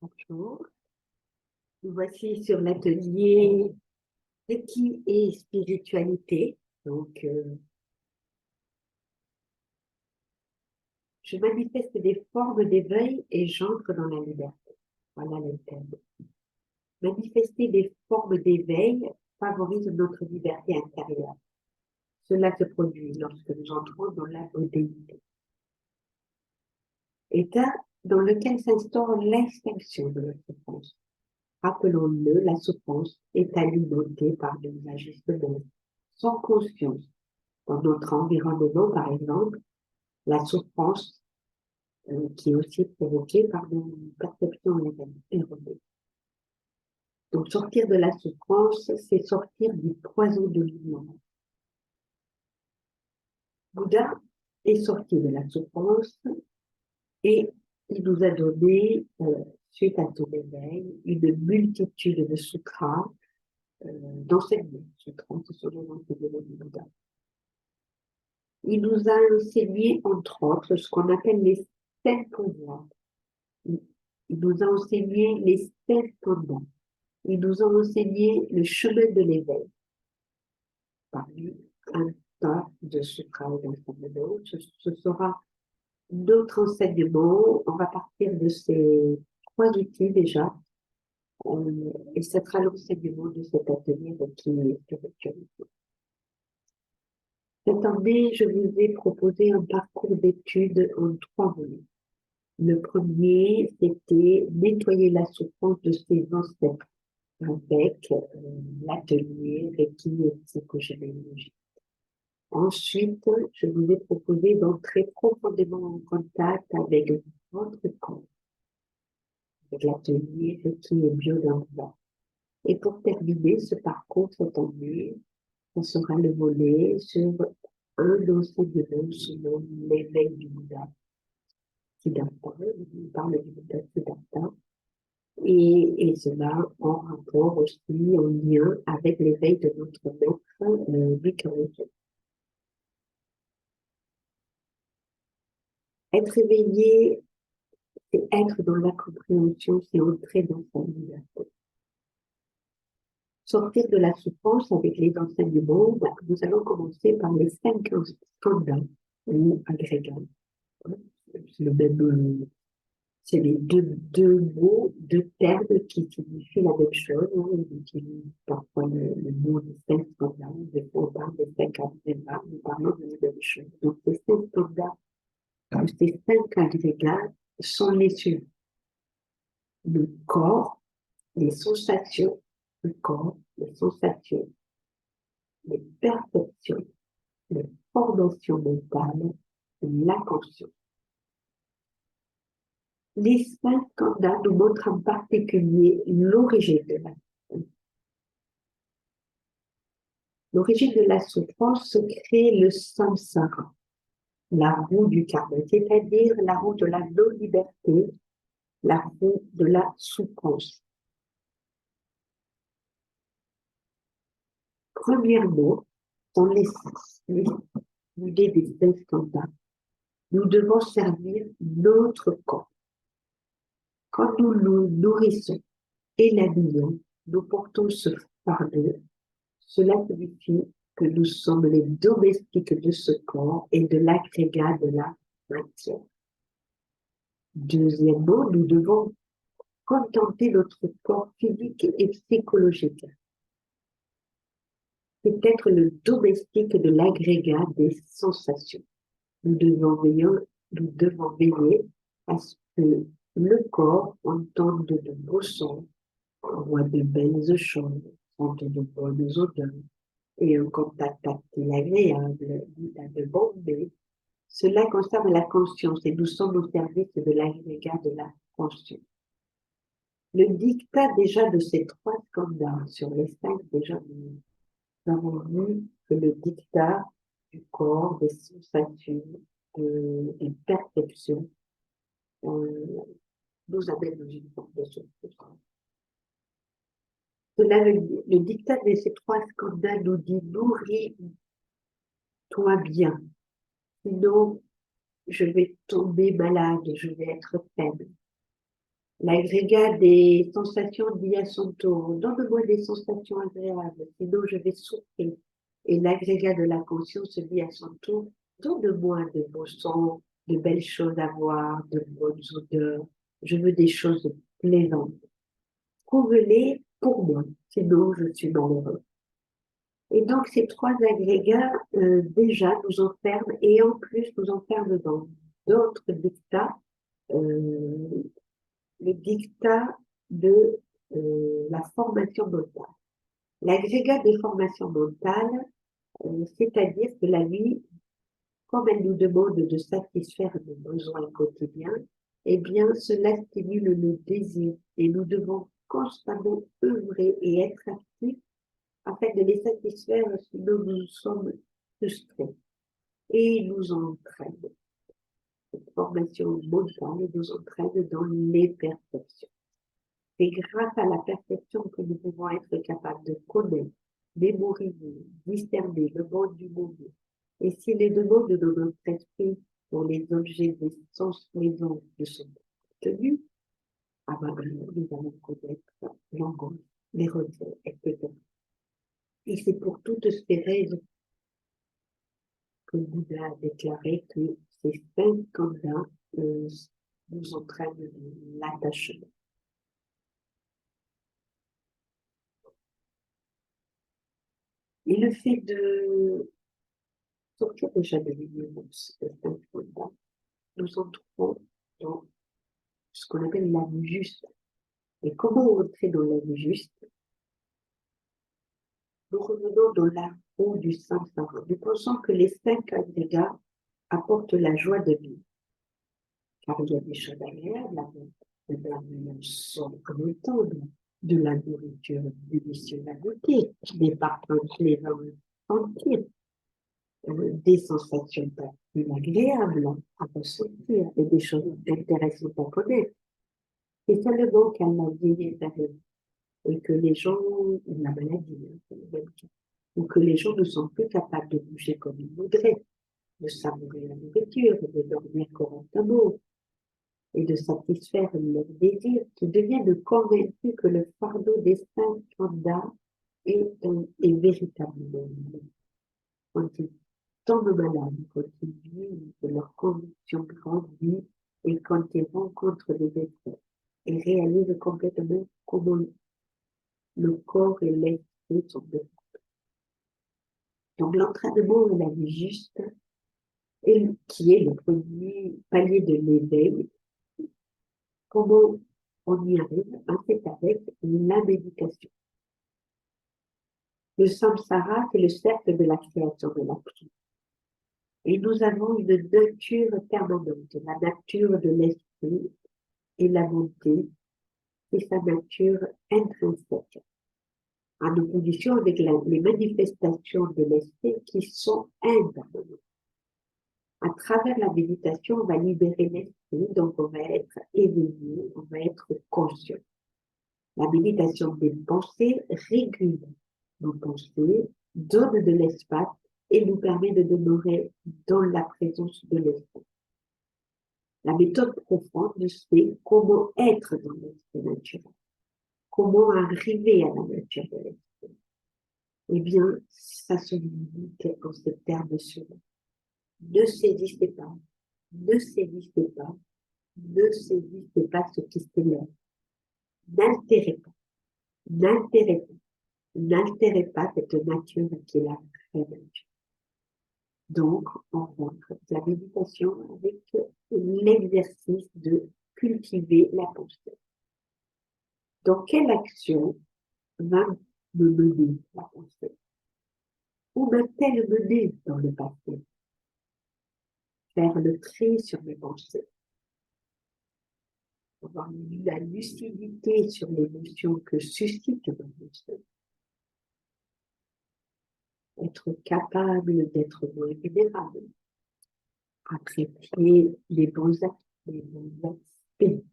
Bonjour, nous voici sur l'atelier Reiki et spiritualité. Donc, je manifeste des formes d'éveil et j'entre dans la liberté. Voilà le thème. Manifester des formes d'éveil favorise notre liberté intérieure. Cela se produit lorsque nous entrons dans la bodhéité. État dans lequel s'instaure l'extinction de la souffrance. Rappelons-le, la souffrance est alimentée par des ajustements sans conscience. Dans notre environnement, par exemple, la souffrance qui est aussi provoquée par nos perceptions erronées. Donc, sortir de la souffrance, c'est sortir du poison de l'ignorance. Bouddha est sorti de la souffrance et il nous a donné, suite à son éveil, une multitude de sutras d'enseignements. Sutras, ce sont les enseignements du Bouddha. Il nous a enseigné, entre autres, ce qu'on appelle les 7 pouvoirs. Il nous a enseigné les 7 commandements. Il nous a enseigné le chemin de l'éveil. Parmi un tas de sutras et d'enseignements, ce sera d'autres enseignements. On va partir de ces 3 outils déjà. Et ce sera l'enseignement de cet atelier qui est spiritualité. Cette année, je vous ai proposé un parcours d'études en 3 volets. Le premier, c'était nettoyer la souffrance de ses ancêtres avec l'atelier Reiki et psychogénéalogie. Ensuite, je vous ai proposé d'entrer profondément en contact avec votre corps, avec l'atelier Reiki et Biodharma. Et pour terminer ce parcours cette année, ce sera le volet sur un enseignement selon l'éveil du Bouddha. Siddhartha, on parle du Bouddha Siddhartha, et cela en rapport aussi, en lien avec l'éveil de notre maître Vikrama. Être éveillé, c'est être dans la compréhension, c'est entrer dans sa liberté. Sortir de la souffrance avec les enseignements, nous allons commencer par les 5 skandhas ou agrégats. C'est le même, c'est les deux mots, 2 termes qui signifient la même chose. On utilise parfois le mot de 5 skandhas, des fois on parle de 5 agrégats, nous parlons de la même chose. Donc ces 5 skandhas, ces 5 agrégats sont les suivants. Le corps, les sensations, le corps, les sensations, les perceptions, les formations mentales, la conscience. Les 5 skandhas nous montrent en particulier l'origine de la souffrance. L'origine de la souffrance se crée le samsara, la roue du karma, c'est-à-dire la roue de la non-liberté, la roue de la souffrance. Premièrement, dans l'idée des 5 skandhas, nous devons servir notre corps. Quand nous nous nourrissons et l'habillons, nous portons ce fardeau. Cela signifie que nous sommes les domestiques de ce corps et de l'agrégat de la matière. Deuxièmement, nous devons contenter notre corps physique et psychologique. C'est être le domestique de l'agrégat des sensations. Nous devons veiller à ce que le corps entende de beaux sons, voit de belles choses, sente de bonnes odeurs, et un contact tactile agréable, de bombée. Cela concerne la conscience et nous sommes au service de l'agrégat de la conscience. Le dictat déjà de ces 3 skandhas sur les 5 déjà, nous avons vu que le dictat du corps, des sensations, des perceptions, nous amène dans une forme de souffrance. Le dictat de ces 3 skandhas nous dit: nourris-toi bien, sinon je vais tomber malade, je vais être faible. L'agrégat des sensations dit à son tour, donne-moi des sensations agréables, sinon je vais souffrir. Et l'agrégat de la conscience dit à son tour, donne-moi de beaux sons, de belles choses à voir, de bonnes odeurs. Je veux des choses plaisantes. Trouvez-les pour moi, sinon je suis malheureux. Et donc ces trois agrégats déjà nous enferment et en plus nous enferment dans d'autres dictats, le dictat de la formation mentale. L'agrégat des formations mentales, c'est-à-dire que la vie, comme elle nous demande de satisfaire nos besoins quotidiens, eh bien, cela stimule le désir et nous devons constamment œuvrer et être actifs afin de les satisfaire, sinon nous sommes frustrés. Et il nous entraîne. Cette formation mentale nous entraîne dans les perceptions. C'est grâce à la perception que nous pouvons être capables de connaître, mémoriser, discerner le monde du monde. Et si les demandes de notre esprit pour les objets des sens présents ne sont pas tenues, alors nous allons connaître l'angoisse, les regrets, etc. Et c'est pour toutes ces raisons que Bouddha a déclaré que ces 5 khandhas nous entraînent de l'attachement. Et le fait de sortir déjà de l'ignorance des 5 khandhas, nous entrons dans ce qu'on appelle la vue juste. Et comment entrer dans la vue juste? Nous revenons dans la roue du samsara. Nous pensons que les 5 agrégats apportent la joie de vivre. Car il y a des choses agréables à un son comme le temps, de la nourriture délicieuse à goûter, des parfums plaisants à sentir, des sensations plus agréables à ressentir et des choses intéressantes à connaître. C'est seulement quand la vieillesse arrive et que les gens, la maladie, ou que les gens ne sont plus capables de bouger comme ils voudraient, de savourer la nourriture, de dormir correctement, et de satisfaire leurs désirs, qui deviennent convaincus que le fardeau des 5 khandhas est véritablement quand ils tombent malades, quand ils vivent de leur condition grandit et quand ils rencontrent des êtres et réalisent complètement comment le corps et l'esprit sont deux. Donc l'entraînement à la vie juste, qui est le premier palier de l'éveil, comment on y arrive? C'est avec la méditation. Le samsara, c'est le cercle de la création de la vie. Et nous avons une nature permanente, la nature de l'esprit et la bonté, et sa nature intrinsèque, en opposition avec les manifestations de l'esprit qui sont impermanentes. À travers la méditation, on va libérer l'esprit, donc on va être éveillé, on va être conscient. La méditation des pensées régule nos pensées, donne de l'espace et nous permet de demeurer dans la présence de l'esprit. La méthode profonde, c'est comment être dans l'esprit naturel, comment arriver à la nature de l'esprit. Eh bien, ça se limite en ces termes suivants. Ne saisissez pas, ne saisissez pas, ne saisissez pas ce qui s'élève. N'altérez pas, n'altérez pas, n'altérez pas cette nature qui est la vraie nature. Donc, on rentre la méditation avec l'exercice de cultiver la pensée. Dans quelle action va me mener la pensée? Où m'a-t-elle mené dans le passé? Faire le tri sur mes pensées. Avoir la lucidité sur l'émotion que suscite ma pensée. Être capable d'être moins vulnérable. Apprécier les bons actes, les bons aspects.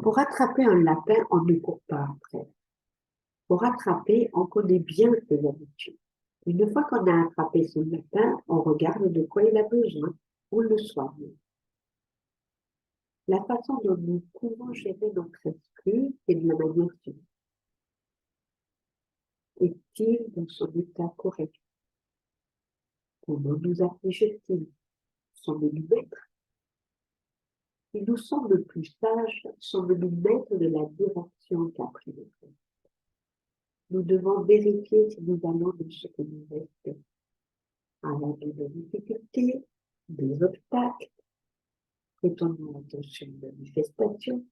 Pour attraper un lapin, on ne court pas après. Pour attraper, on connaît bien ses habitudes. Une fois qu'on a attrapé son lapin, on regarde de quoi il a besoin, on le soigne. La façon dont nous pouvons gérer notre esprit, c'est de la manière suivante. Est-il dans son état correct? Comment nous afflige-t-il? Sommes-nous maîtres? Il nous semble plus sage, sommes-nous maîtres de la direction qu'a pris notre vie. Nous devons vérifier si nous allons dans ce que nous restons. Alors, des difficultés, des obstacles, prêtons-nous attention aux manifestations.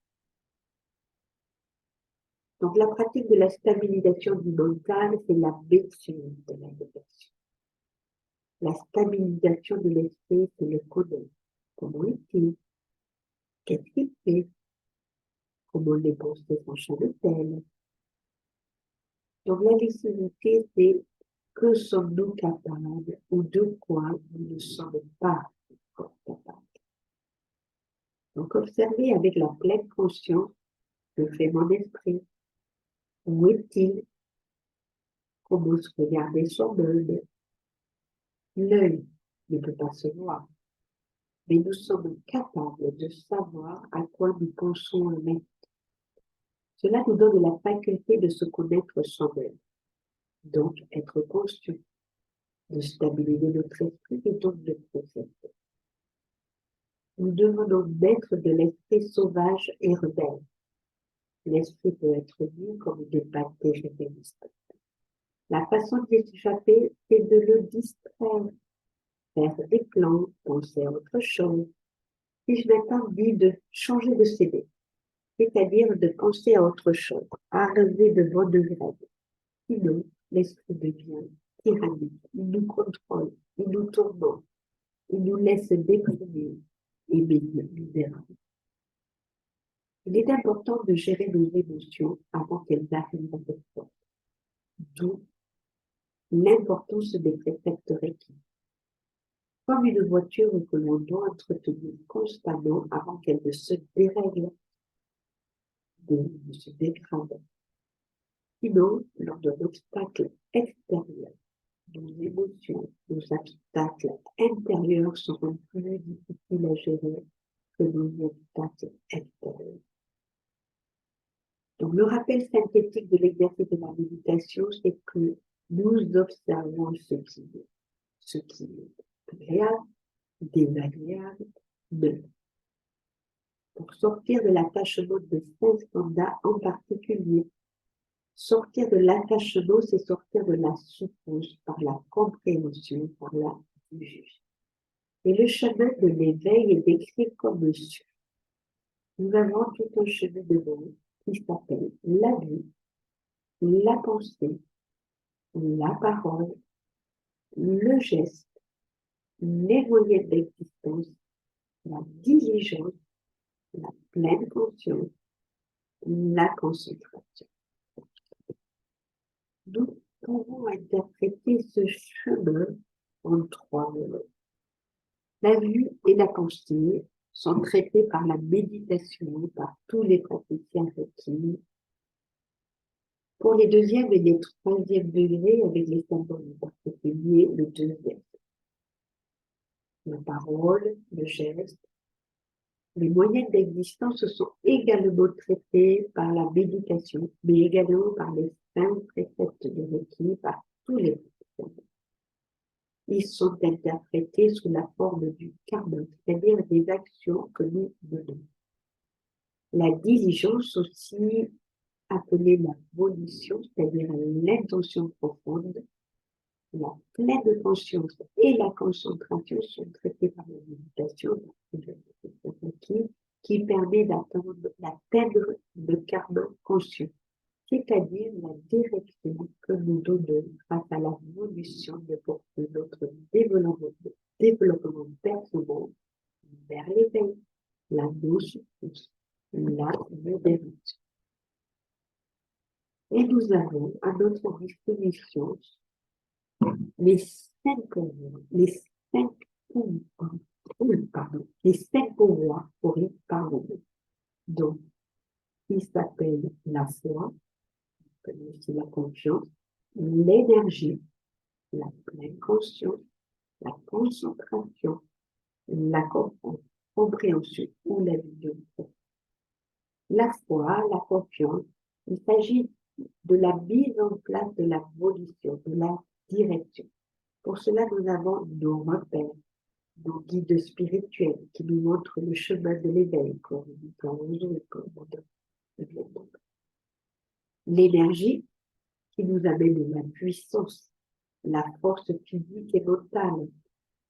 Donc, la pratique de la stabilisation du mental, c'est la médecine de la méditation. La stabilisation de l'esprit, c'est le connaître. Comment est-il? Qu'est-ce qu'il fait? Comment les pensées s'enchaînent-elles? Donc, la lucidité, c'est que sommes-nous capables ou de quoi nous ne sommes pas encore capables. Donc, observez avec la pleine conscience que fait mon esprit. Où est-il? Comment se regarder soi-même? L'œil ne peut pas se voir, mais nous sommes capables de savoir à quoi nous pensons en même. Cela nous donne la faculté de se connaître soi-même, donc être conscient, de stabiliser notre esprit et donc de processer. Nous devenons maîtres de l'esprit sauvage et rebelle. L'esprit peut être vu comme des bactéries résistantes. La façon d'y échapper, c'est de le distraire, faire des plans, penser à autre chose. Si je m'ai envie de changer de CD, c'est-à-dire de penser à autre chose, à rêver de bonnes rêves. Sinon, l'esprit devient tyrannique, il nous contrôle, il nous tourmente, il nous laisse déprimés et misérables. Il est important de gérer nos émotions avant qu'elles arrivent à cette porte. D'où l'importance des préceptes Reiki. Comme une voiture que l'on doit entretenir constamment avant qu'elle ne se dérègle, ne se dégrade. Sinon, lors d'un obstacle extérieur, nos émotions, nos obstacles intérieurs seront plus difficiles à gérer que nos obstacles extérieurs. Donc, le rappel synthétique de l'exercice de la méditation, c'est que nous observons ce qui est agréable, désagréable, neutre. Pour sortir de l'attachement de 5 standards en particulier. Sortir de l'attachement, c'est sortir de la souffrance par la compréhension, par la vue. Et le chemin de l'éveil est décrit comme suit. Nous avons tout un chemin devant nous qui s'appelle la vue, la pensée, la parole, le geste, les moyens d'existence, la diligence, la pleine conscience, la concentration. Nous pouvons interpréter ce chemin en 3 moments. La vue et la pensée sont traitées par la méditation, par tous les praticiens Reiki. Pour les 2e et les 3e degrés, avec les symboles en particulier, le 2e. La parole, le geste, les moyens d'existence sont également traités par la méditation, mais également par les 5 préceptes de Reiki, par tous les praticiens. Ils sont interprétés sous la forme du karma, c'est-à-dire des actions que nous menons. La diligence aussi, appelée la volition, c'est-à-dire l'intention profonde, la pleine conscience et la concentration sont traitées par la méditation qui permet d'atteindre le karma conscient, c'est-à-dire la direction que nous donnons face à la volition de porter notre développement personnel vers l'éveil, la non-souffrance, la modération. Et nous avons à notre disposition les 5 pouvoirs, les 5 pouvoirs pour y parvenir. Donc, il s'appelle la foi, aussi la confiance, l'énergie, la pleine conscience, la concentration, la confiance compréhension ou la vision. La foi, la confiance, il s'agit de la mise en place de la volition, de la direction. Pour cela, nous avons nos repères, nos guides spirituels qui nous montrent le chemin de l'éveil, comme l'énergie qui nous amène la puissance, la force physique et mentale.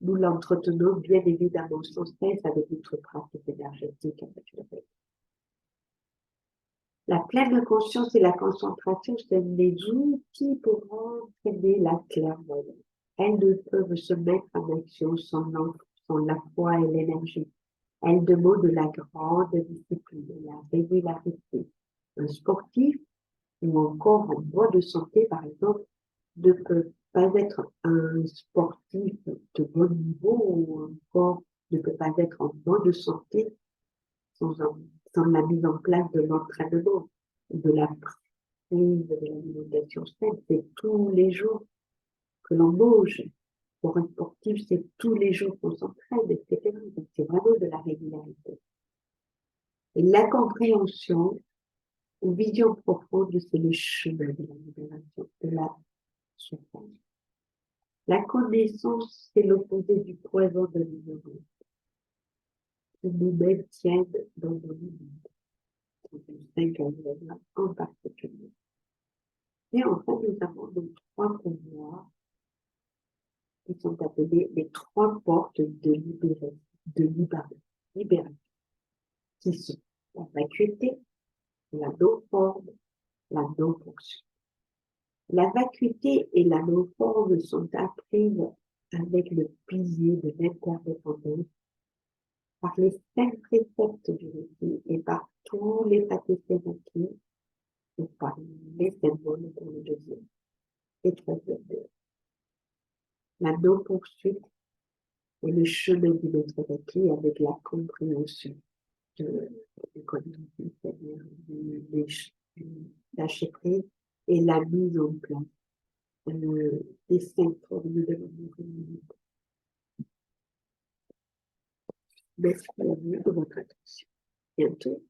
Nous l'entretenons bien évidemment sans cesse avec notre pratique énergétique, avec le rêve. La pleine conscience et la concentration sont des outils pour entraîner la clairvoyance. Elles ne peuvent se mettre en action sans la foi et l'énergie. Elles demandent la grande discipline, la régularité. Un sportif ou encore en bonne santé, par exemple, ne peut pas être un sportif de bon niveau ou encore ne peut pas être en bonne santé sans la mise en place de l'entraînement, de la prise de l'alimentation saine. C'est tous les jours que l'on bouge. Pour un sportif, c'est tous les jours qu'on s'entraîne, etc. Donc, c'est vraiment de la régularité. Et la compréhension ou vision profonde, c'est le chemin de la libération, de la souffrance. La connaissance, c'est l'opposé du poison de l'ignorance, qui nous maintiennent dans nos limites, les 5 années en particulier. Et enfin, nous avons nos 3 pouvoirs qui sont appelés les 3 portes de libération, qui sont la vacuité, la non-forme, la non-fonction. La vacuité et la non-forme sont apprises avec le pilier de l'interdépendance par les 5 préceptes du récit et par tous les praticiens acquis et par les symboles pour le deuxième et troisième degré. La non-poursuite est le chemin du maître acquis avec la compréhension de l'économie, c'est-à-dire du lâcher prise et la mise en place des 5 formes de l'amour. Merci à vous de votre attention. Bientôt.